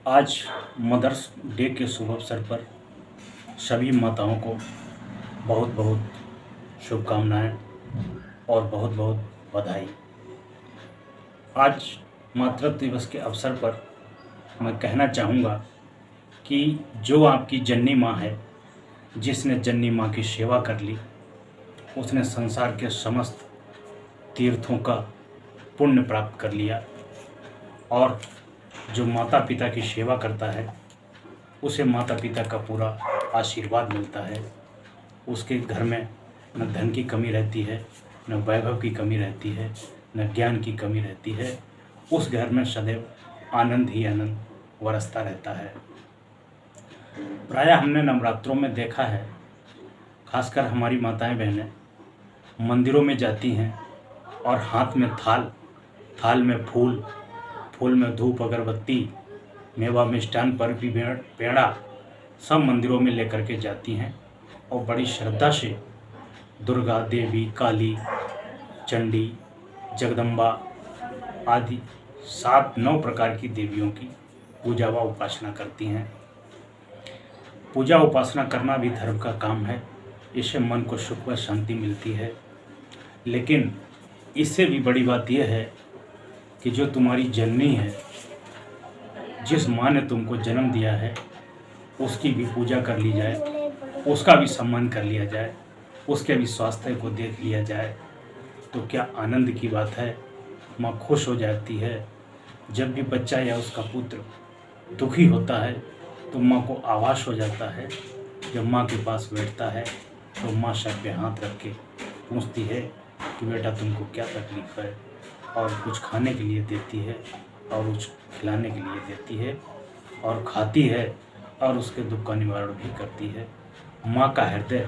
आज mother's day के शुभ अवसर पर सभी माताओं को बहुत बहुत शुभकामनाएं और बहुत बहुत बधाई। आज मातृत्व दिवस के अवसर पर मैं कहना चाहूँगा कि जो आपकी जननी माँ है, जिसने जननी माँ की सेवा कर ली, उसने संसार के समस्त तीर्थों का पुण्य प्राप्त कर लिया। और जो माता पिता की सेवा करता है उसे माता पिता का पूरा आशीर्वाद मिलता है। उसके घर में न धन की कमी रहती है, न वैभव की कमी रहती है, न ज्ञान की कमी रहती है। उस घर में सदैव आनंद ही आनंद बरसता रहता है। प्रायः हमने नवरात्रों में देखा है, खासकर हमारी माताएं बहनें मंदिरों में जाती हैं और हाथ में थाल में फूल में धूप अगरबत्ती, मेवा मिष्ठान पर भी पेड़ा सब मंदिरों में लेकर के जाती हैं और बड़ी श्रद्धा से दुर्गा देवी, काली, चंडी, जगदम्बा आदि 7-9 प्रकार की देवियों की पूजा व उपासना करती हैं। पूजा उपासना करना भी धर्म का काम है। इससे मन को सुख व शांति मिलती है। लेकिन इससे भी बड़ी बात यह है कि जो तुम्हारी जननी है, जिस माँ ने तुमको जन्म दिया है, उसकी भी पूजा कर ली जाए, उसका भी सम्मान कर लिया जाए, उसके भी स्वास्थ्य को देख लिया जाए, तो क्या आनंद की बात है। माँ खुश हो जाती है। जब भी बच्चा या उसका पुत्र दुखी होता है तो माँ को आभास हो जाता है। जब माँ के पास बैठता है तो माँ सर पे हाथ रख के पूछती है कि बेटा तुमको क्या तकलीफ़ है, और कुछ खाने के लिए देती है और कुछ खिलाने के लिए देती है और खाती है और उसके दुख का निवारण भी करती है। माँ का हृदय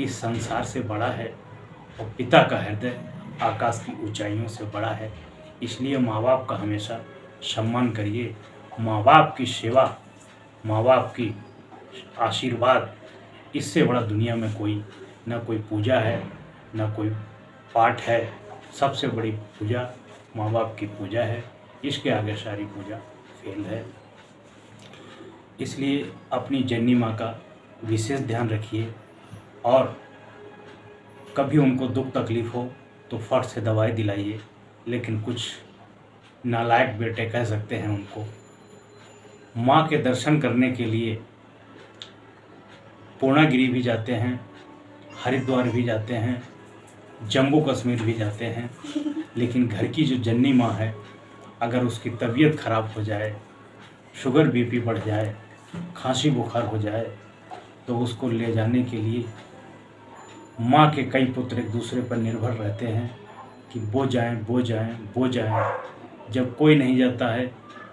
इस संसार से बड़ा है और पिता का हृदय आकाश की ऊंचाइयों से बड़ा है। इसलिए माँ बाप का हमेशा सम्मान करिए। माँ बाप की सेवा, माँ बाप की आशीर्वाद, इससे बड़ा दुनिया में कोई पूजा है, न कोई पाठ है। सबसे बड़ी पूजा माँ बाप की पूजा है। इसके आगे सारी पूजा फेल है। इसलिए अपनी जननी माँ का विशेष ध्यान रखिए और कभी उनको दुख तकलीफ़ हो तो फट से दवाई दिलाइए। लेकिन कुछ नालायक बेटे कह सकते हैं उनको, माँ के दर्शन करने के लिए पूर्णागिरी भी जाते हैं, हरिद्वार भी जाते हैं, जम्मू कश्मीर भी जाते हैं। लेकिन घर की जो जननी माँ है, अगर उसकी तबीयत खराब हो जाए, शुगर बीपी बढ़ जाए, खांसी बुखार हो जाए, तो उसको ले जाने के लिए माँ के कई पुत्र एक दूसरे पर निर्भर रहते हैं कि वो जाएं। जब कोई नहीं जाता है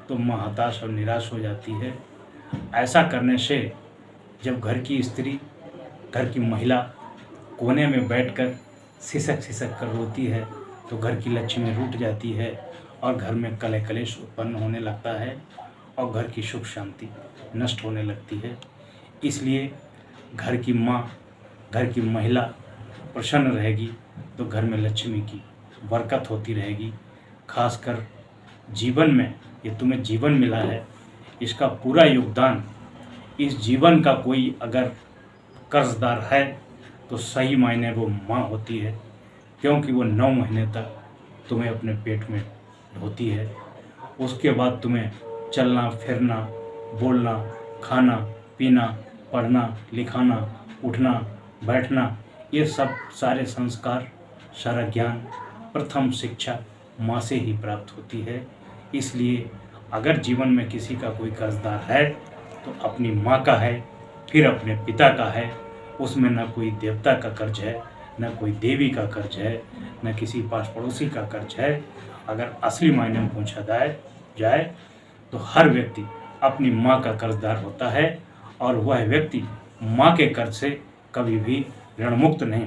तो माँ हताश और निराश हो जाती है। ऐसा करने से जब घर की स्त्री, घर की महिला कोने में बैठकर सिसक कर रोती है तो घर की लक्ष्मी रूठ जाती है और घर में कलह कलेश उत्पन्न होने लगता है और घर की सुख शांति नष्ट होने लगती है। इसलिए घर की माँ, घर की महिला प्रसन्न रहेगी तो घर में लक्ष्मी की बरकत होती रहेगी। खासकर जीवन में, ये तुम्हें जीवन मिला है, इसका पूरा योगदान, इस जीवन का कोई अगर कर्जदार है तो सही मायने वो माँ होती है। क्योंकि वो 9 महीने तक तुम्हें अपने पेट में ढोती है। उसके बाद तुम्हें चलना फिरना, बोलना, खाना पीना, पढ़ना लिखाना, उठना बैठना, ये सब सारे संस्कार, सारा ज्ञान, प्रथम शिक्षा माँ से ही प्राप्त होती है। इसलिए अगर जीवन में किसी का कोई कर्जदार है तो अपनी माँ का है, फिर अपने पिता का है। उसमें न कोई देवता का कर्ज है, न कोई देवी का कर्ज है, न किसी पास पड़ोसी का कर्ज है। अगर असली मायने में पूछा जाए तो हर व्यक्ति अपनी माँ का कर्जदार होता है और वह व्यक्ति माँ के कर्ज से कभी भी ऋण मुक्त नहीं